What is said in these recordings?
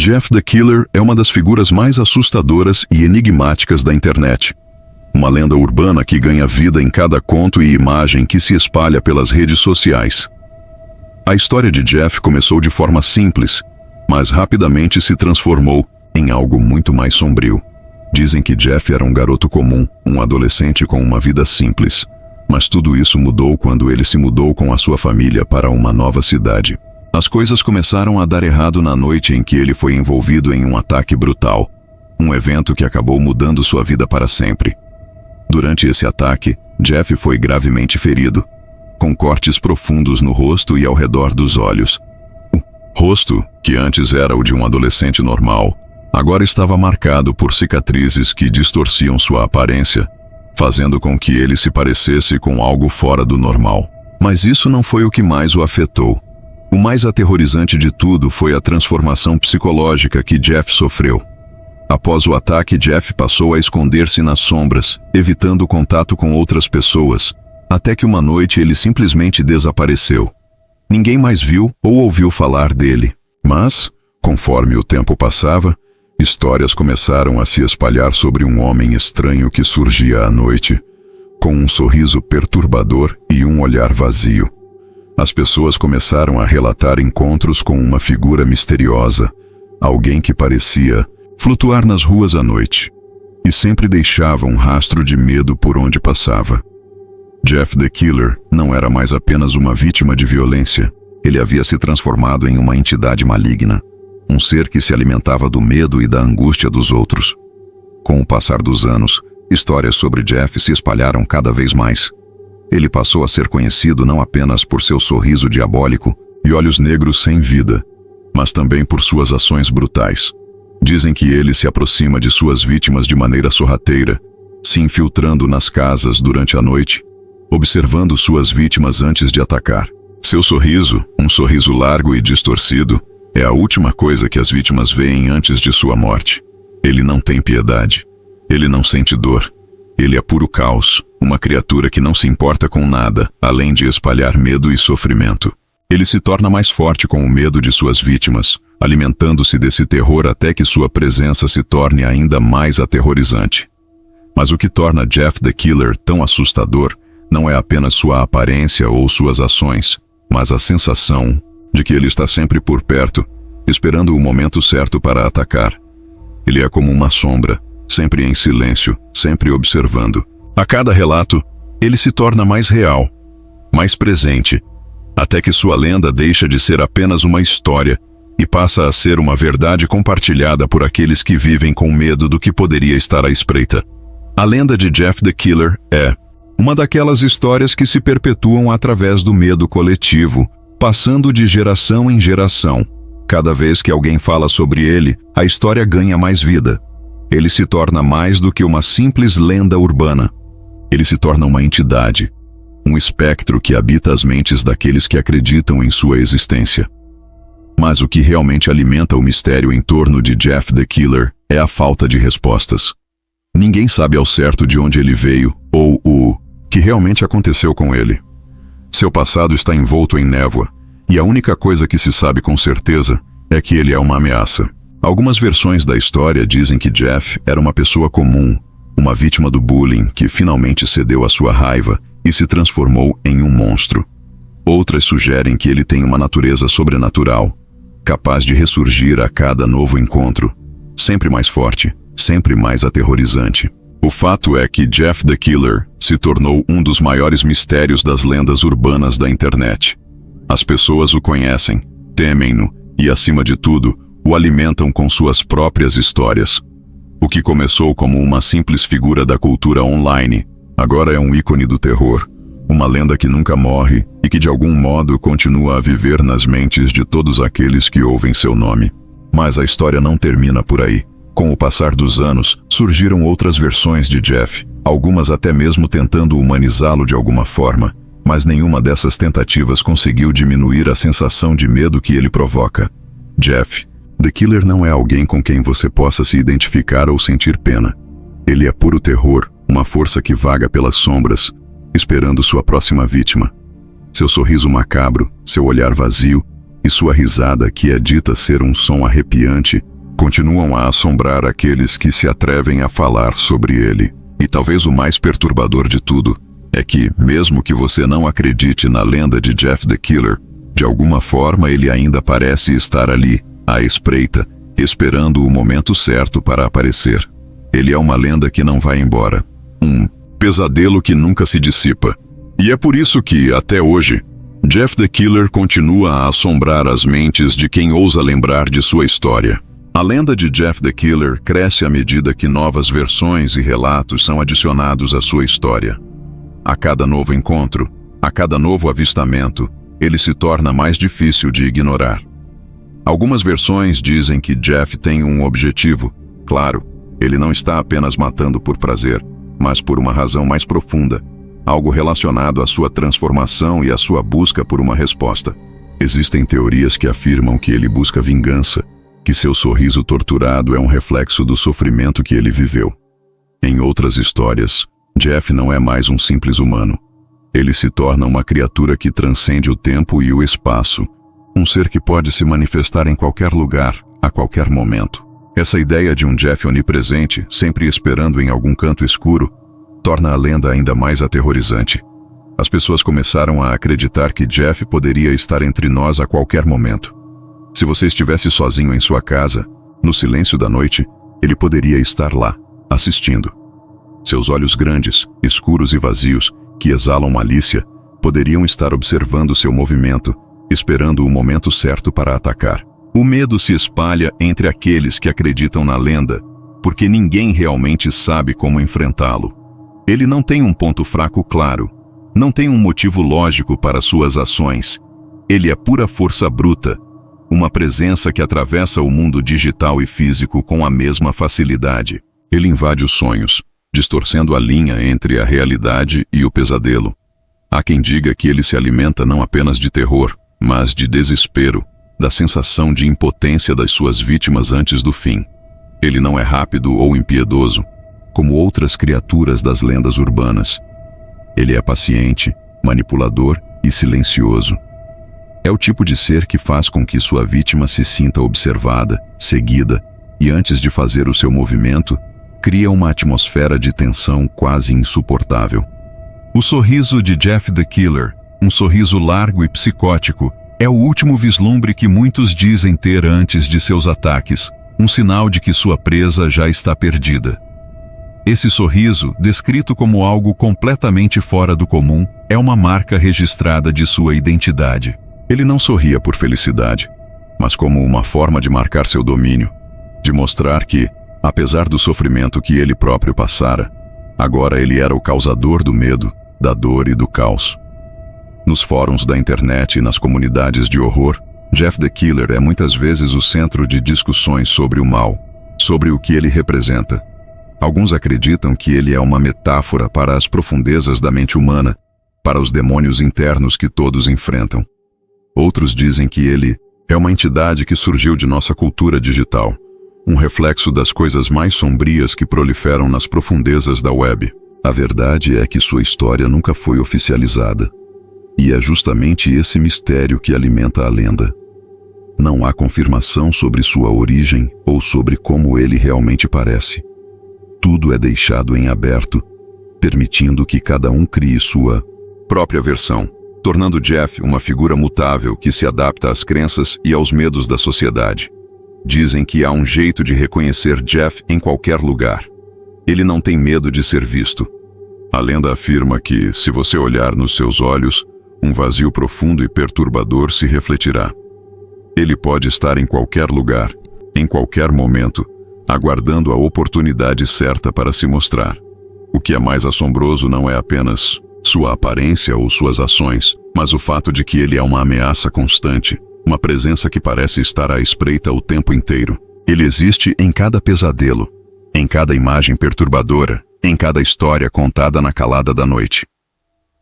Jeff the Killer é uma das figuras mais assustadoras e enigmáticas da internet. Uma lenda urbana que ganha vida em cada conto e imagem que se espalha pelas redes sociais. A história de Jeff começou de forma simples, mas rapidamente se transformou em algo muito mais sombrio. Dizem que Jeff era um garoto comum, um adolescente com uma vida simples. Mas tudo isso mudou quando ele se mudou com a sua família para uma nova cidade. As coisas começaram a dar errado na noite em que ele foi envolvido em um ataque brutal. Um evento que acabou mudando sua vida para sempre. Durante esse ataque, Jeff foi gravemente ferido, com cortes profundos no rosto e ao redor dos olhos. O rosto, que antes era o de um adolescente normal, agora estava marcado por cicatrizes que distorciam sua aparência, fazendo com que ele se parecesse com algo fora do normal. Mas isso não foi o que mais o afetou. O mais aterrorizante de tudo foi a transformação psicológica que Jeff sofreu. Após o ataque, Jeff passou a esconder-se nas sombras, evitando contato com outras pessoas, até que uma noite ele simplesmente desapareceu. Ninguém mais viu ou ouviu falar dele. Mas, conforme o tempo passava, histórias começaram a se espalhar sobre um homem estranho que surgia à noite, com um sorriso perturbador e um olhar vazio. As pessoas começaram a relatar encontros com uma figura misteriosa, alguém que parecia flutuar nas ruas à noite, e sempre deixava um rastro de medo por onde passava. Jeff the Killer não era mais apenas uma vítima de violência, ele havia se transformado em uma entidade maligna, um ser que se alimentava do medo e da angústia dos outros. Com o passar dos anos, histórias sobre Jeff se espalharam cada vez mais. Ele passou a ser conhecido não apenas por seu sorriso diabólico e olhos negros sem vida, mas também por suas ações brutais. Dizem que ele se aproxima de suas vítimas de maneira sorrateira, se infiltrando nas casas durante a noite, observando suas vítimas antes de atacar. Seu sorriso, um sorriso largo e distorcido, é a última coisa que as vítimas veem antes de sua morte. Ele não tem piedade. Ele não sente dor. Ele é puro caos, uma criatura que não se importa com nada, além de espalhar medo e sofrimento. Ele se torna mais forte com o medo de suas vítimas, alimentando-se desse terror até que sua presença se torne ainda mais aterrorizante. Mas o que torna Jeff the Killer tão assustador não é apenas sua aparência ou suas ações, mas a sensação de que ele está sempre por perto, esperando o momento certo para atacar. Ele é como uma sombra, sempre em silêncio, sempre observando. A cada relato, ele se torna mais real, mais presente, até que sua lenda deixa de ser apenas uma história e passa a ser uma verdade compartilhada por aqueles que vivem com medo do que poderia estar à espreita. A lenda de Jeff the Killer é uma daquelas histórias que se perpetuam através do medo coletivo, passando de geração em geração. Cada vez que alguém fala sobre ele, a história ganha mais vida. Ele se torna mais do que uma simples lenda urbana. Ele se torna uma entidade, um espectro que habita as mentes daqueles que acreditam em sua existência. Mas o que realmente alimenta o mistério em torno de Jeff the Killer é a falta de respostas. Ninguém sabe ao certo de onde ele veio ou o que realmente aconteceu com ele. Seu passado está envolto em névoa, e a única coisa que se sabe com certeza é que ele é uma ameaça. Algumas versões da história dizem que Jeff era uma pessoa comum, uma vítima do bullying que finalmente cedeu à sua raiva e se transformou em um monstro. Outras sugerem que ele tem uma natureza sobrenatural, capaz de ressurgir a cada novo encontro, sempre mais forte, sempre mais aterrorizante. O fato é que Jeff the Killer se tornou um dos maiores mistérios das lendas urbanas da internet. As pessoas o conhecem, temem-no e, acima de tudo, o alimentam com suas próprias histórias. O que começou como uma simples figura da cultura online, agora é um ícone do terror, uma lenda que nunca morre e que de algum modo continua a viver nas mentes de todos aqueles que ouvem seu nome. Mas a história não termina por aí. Com o passar dos anos, surgiram outras versões de Jeff, algumas até mesmo tentando humanizá-lo de alguma forma, mas nenhuma dessas tentativas conseguiu diminuir a sensação de medo que ele provoca. Jeff the Killer não é alguém com quem você possa se identificar ou sentir pena. Ele é puro terror, uma força que vaga pelas sombras, esperando sua próxima vítima. Seu sorriso macabro, seu olhar vazio e sua risada, que é dita ser um som arrepiante, continuam a assombrar aqueles que se atrevem a falar sobre ele. E talvez o mais perturbador de tudo é que, mesmo que você não acredite na lenda de Jeff the Killer, de alguma forma ele ainda parece estar ali, à espreita, esperando o momento certo para aparecer. Ele é uma lenda que não vai embora. Um pesadelo que nunca se dissipa. E é por isso que, até hoje, Jeff the Killer continua a assombrar as mentes de quem ousa lembrar de sua história. A lenda de Jeff the Killer cresce à medida que novas versões e relatos são adicionados à sua história. A cada novo encontro, a cada novo avistamento, ele se torna mais difícil de ignorar. Algumas versões dizem que Jeff tem um objetivo. Claro, ele não está apenas matando por prazer, mas por uma razão mais profunda, algo relacionado à sua transformação e à sua busca por uma resposta. Existem teorias que afirmam que ele busca vingança, que seu sorriso torturado é um reflexo do sofrimento que ele viveu. Em outras histórias, Jeff não é mais um simples humano. Ele se torna uma criatura que transcende o tempo e o espaço, um ser que pode se manifestar em qualquer lugar, a qualquer momento. Essa ideia de um Jeff onipresente, sempre esperando em algum canto escuro, torna a lenda ainda mais aterrorizante. As pessoas começaram a acreditar que Jeff poderia estar entre nós a qualquer momento. Se você estivesse sozinho em sua casa, no silêncio da noite, ele poderia estar lá, assistindo. Seus olhos grandes, escuros e vazios, que exalam malícia, poderiam estar observando seu movimento, esperando o momento certo para atacar. O medo se espalha entre aqueles que acreditam na lenda, porque ninguém realmente sabe como enfrentá-lo. Ele não tem um ponto fraco claro, não tem um motivo lógico para suas ações. Ele é pura força bruta, uma presença que atravessa o mundo digital e físico com a mesma facilidade. Ele invade os sonhos, distorcendo a linha entre a realidade e o pesadelo. Há quem diga que ele se alimenta não apenas de terror, mas de desespero, da sensação de impotência das suas vítimas antes do fim. Ele não é rápido ou impiedoso, como outras criaturas das lendas urbanas. Ele é paciente, manipulador e silencioso. É o tipo de ser que faz com que sua vítima se sinta observada, seguida, e antes de fazer o seu movimento, cria uma atmosfera de tensão quase insuportável. O sorriso de Jeff the Killer, um sorriso largo e psicótico, é o último vislumbre que muitos dizem ter antes de seus ataques, um sinal de que sua presa já está perdida. Esse sorriso, descrito como algo completamente fora do comum, é uma marca registrada de sua identidade. Ele não sorria por felicidade, mas como uma forma de marcar seu domínio, de mostrar que, apesar do sofrimento que ele próprio passara, agora ele era o causador do medo, da dor e do caos. Nos fóruns da internet e nas comunidades de horror, Jeff the Killer é muitas vezes o centro de discussões sobre o mal, sobre o que ele representa. Alguns acreditam que ele é uma metáfora para as profundezas da mente humana, para os demônios internos que todos enfrentam. Outros dizem que ele é uma entidade que surgiu de nossa cultura digital, um reflexo das coisas mais sombrias que proliferam nas profundezas da web. A verdade é que sua história nunca foi oficializada. E é justamente esse mistério que alimenta a lenda. Não há confirmação sobre sua origem ou sobre como ele realmente parece. Tudo é deixado em aberto, permitindo que cada um crie sua própria versão, tornando Jeff uma figura mutável que se adapta às crenças e aos medos da sociedade. Dizem que há um jeito de reconhecer Jeff em qualquer lugar. Ele não tem medo de ser visto. A lenda afirma que, se você olhar nos seus olhos, um vazio profundo e perturbador se refletirá. Ele pode estar em qualquer lugar, em qualquer momento, aguardando a oportunidade certa para se mostrar. O que é mais assombroso não é apenas sua aparência ou suas ações, mas o fato de que ele é uma ameaça constante, uma presença que parece estar à espreita o tempo inteiro. Ele existe em cada pesadelo, em cada imagem perturbadora, em cada história contada na calada da noite.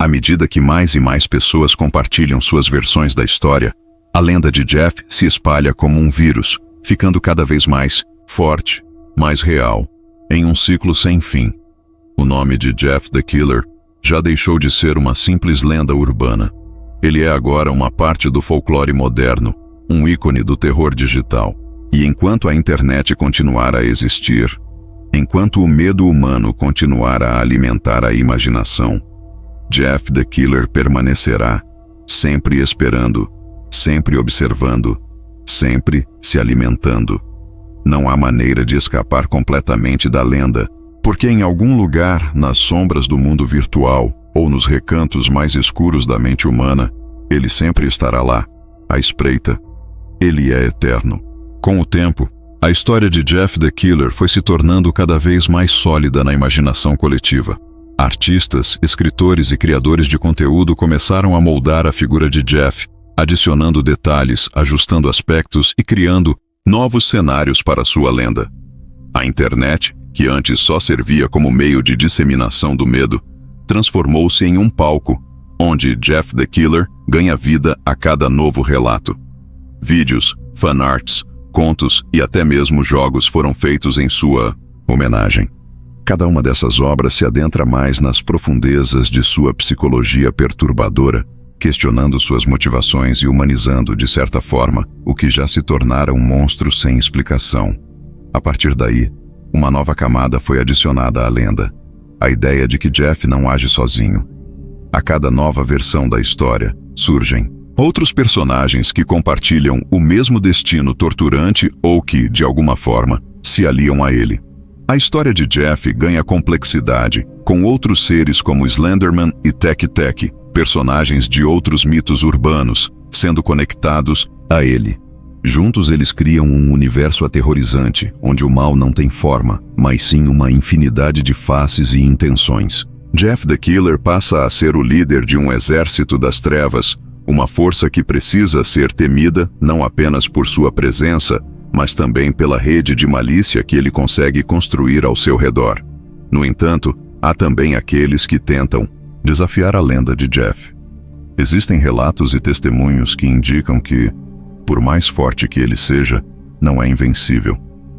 À medida que mais e mais pessoas compartilham suas versões da história, a lenda de Jeff se espalha como um vírus, ficando cada vez mais forte, mais real, em um ciclo sem fim. O nome de Jeff the Killer já deixou de ser uma simples lenda urbana. Ele é agora uma parte do folclore moderno, um ícone do terror digital. E enquanto a internet continuar a existir, enquanto o medo humano continuar a alimentar a imaginação, Jeff the Killer permanecerá, sempre esperando, sempre observando, sempre se alimentando. Não há maneira de escapar completamente da lenda, porque em algum lugar, nas sombras do mundo virtual ou nos recantos mais escuros da mente humana, ele sempre estará lá, à espreita. Ele é eterno. Com o tempo, a história de Jeff the Killer foi se tornando cada vez mais sólida na imaginação coletiva. Artistas, escritores e criadores de conteúdo começaram a moldar a figura de Jeff, adicionando detalhes, ajustando aspectos e criando novos cenários para sua lenda. A internet, que antes só servia como meio de disseminação do medo, transformou-se em um palco, onde Jeff the Killer ganha vida a cada novo relato. Vídeos, fanarts, contos e até mesmo jogos foram feitos em sua homenagem. Cada uma dessas obras se adentra mais nas profundezas de sua psicologia perturbadora, questionando suas motivações e humanizando, de certa forma, o que já se tornara um monstro sem explicação. A partir daí, uma nova camada foi adicionada à lenda, a ideia de que Jeff não age sozinho. A cada nova versão da história, surgem outros personagens que compartilham o mesmo destino torturante ou que, de alguma forma, se aliam a ele. A história de Jeff ganha complexidade, com outros seres como Slenderman e Tek-Tek, personagens de outros mitos urbanos, sendo conectados a ele. Juntos eles criam um universo aterrorizante, onde o mal não tem forma, mas sim uma infinidade de faces e intenções. Jeff the Killer passa a ser o líder de um exército das trevas, uma força que precisa ser temida não apenas por sua presença, mas também pela rede de malícia que ele consegue construir ao seu redor. No entanto, há também aqueles que tentam desafiar a lenda de Jeff. Existem relatos e testemunhos que indicam que, por mais forte que ele seja, não é invencível.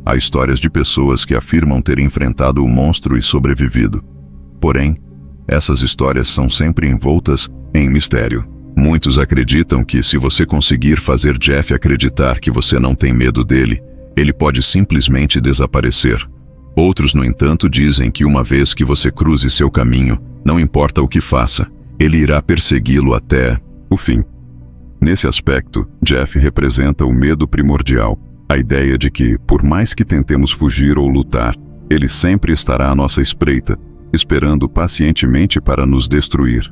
Há histórias de pessoas que afirmam ter enfrentado o monstro e sobrevivido. Porém, essas histórias são sempre envoltas em mistério. Muitos acreditam que, se você conseguir fazer Jeff acreditar que você não tem medo dele, ele pode simplesmente desaparecer. Outros, no entanto, dizem que uma vez que você cruze seu caminho, não importa o que faça, ele irá persegui-lo até o fim. Nesse aspecto, Jeff representa o medo primordial, a ideia de que, por mais que tentemos fugir ou lutar, ele sempre estará à nossa espreita, esperando pacientemente para nos destruir.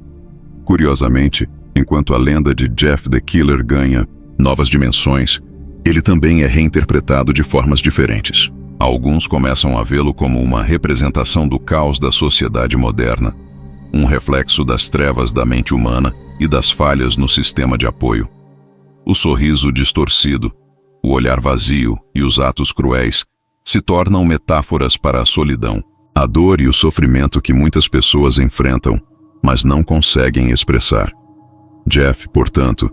Curiosamente, enquanto a lenda de Jeff the Killer ganha novas dimensões, ele também é reinterpretado de formas diferentes. Alguns começam a vê-lo como uma representação do caos da sociedade moderna, um reflexo das trevas da mente humana e das falhas no sistema de apoio. O sorriso distorcido, o olhar vazio e os atos cruéis se tornam metáforas para a solidão, a dor e o sofrimento que muitas pessoas enfrentam, mas não conseguem expressar. Jeff, portanto,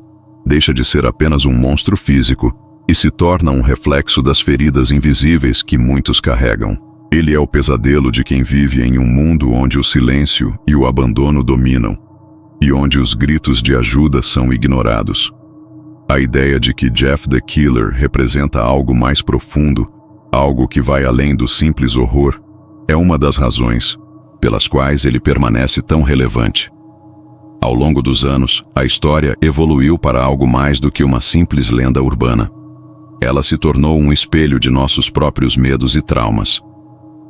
deixa de ser apenas um monstro físico e se torna um reflexo das feridas invisíveis que muitos carregam. Ele é o pesadelo de quem vive em um mundo onde o silêncio e o abandono dominam, e onde os gritos de ajuda são ignorados. A ideia de que Jeff the Killer representa algo mais profundo, algo que vai além do simples horror, é uma das razões pelas quais ele permanece tão relevante. Ao longo dos anos, a história evoluiu para algo mais do que uma simples lenda urbana. Ela se tornou um espelho de nossos próprios medos e traumas.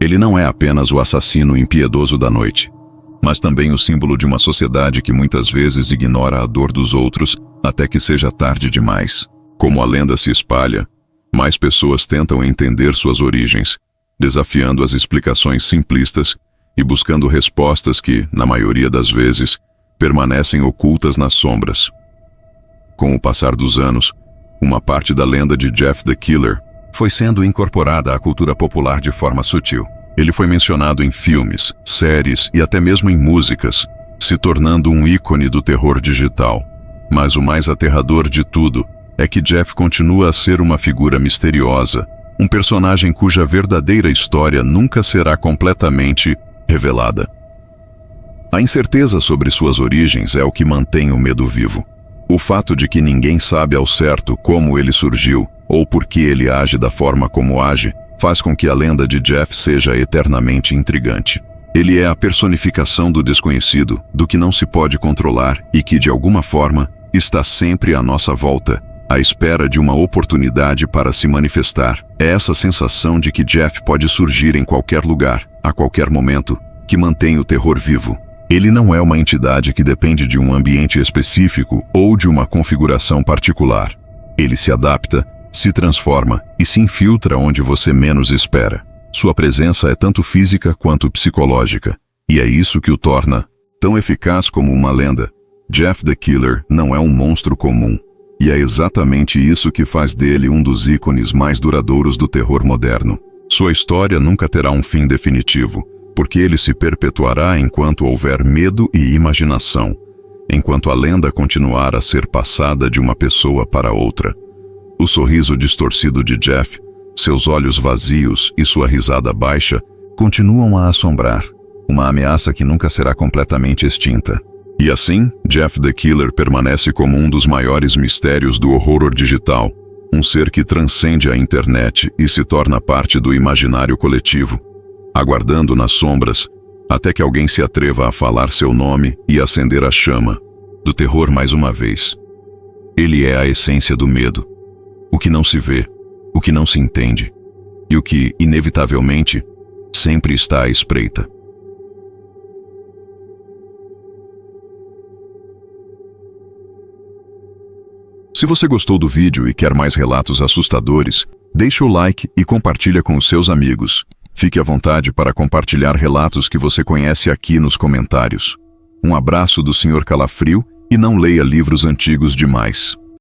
Ele não é apenas o assassino impiedoso da noite, mas também o símbolo de uma sociedade que muitas vezes ignora a dor dos outros até que seja tarde demais. Como a lenda se espalha, mais pessoas tentam entender suas origens, desafiando as explicações simplistas e buscando respostas que, na maioria das vezes, permanecem ocultas nas sombras. Com o passar dos anos, uma parte da lenda de Jeff the Killer foi sendo incorporada à cultura popular de forma sutil. Ele foi mencionado em filmes, séries e até mesmo em músicas, se tornando um ícone do terror digital. Mas o mais aterrador de tudo é que Jeff continua a ser uma figura misteriosa, um personagem cuja verdadeira história nunca será completamente revelada. A incerteza sobre suas origens é o que mantém o medo vivo. O fato de que ninguém sabe ao certo como ele surgiu ou por que ele age da forma como age, faz com que a lenda de Jeff seja eternamente intrigante. Ele é a personificação do desconhecido, do que não se pode controlar e que, de alguma forma, está sempre à nossa volta, à espera de uma oportunidade para se manifestar. É essa sensação de que Jeff pode surgir em qualquer lugar, a qualquer momento, que mantém o terror vivo. Ele não é uma entidade que depende de um ambiente específico ou de uma configuração particular. Ele se adapta, se transforma e se infiltra onde você menos espera. Sua presença é tanto física quanto psicológica, e é isso que o torna tão eficaz como uma lenda. Jeff the Killer não é um monstro comum, e é exatamente isso que faz dele um dos ícones mais duradouros do terror moderno. Sua história nunca terá um fim definitivo, porque ele se perpetuará enquanto houver medo e imaginação, enquanto a lenda continuar a ser passada de uma pessoa para outra. O sorriso distorcido de Jeff, seus olhos vazios e sua risada baixa continuam a assombrar, uma ameaça que nunca será completamente extinta. E assim, Jeff the Killer permanece como um dos maiores mistérios do horror digital, um ser que transcende a internet e se torna parte do imaginário coletivo, aguardando nas sombras até que alguém se atreva a falar seu nome e acender a chama do terror mais uma vez. Ele é a essência do medo, o que não se vê, o que não se entende, e o que, inevitavelmente, sempre está à espreita. Se você gostou do vídeo e quer mais relatos assustadores, deixe o like e compartilha com os seus amigos. Fique à vontade para compartilhar relatos que você conhece aqui nos comentários. Um abraço do Sr. Calafrio e não leia livros antigos demais.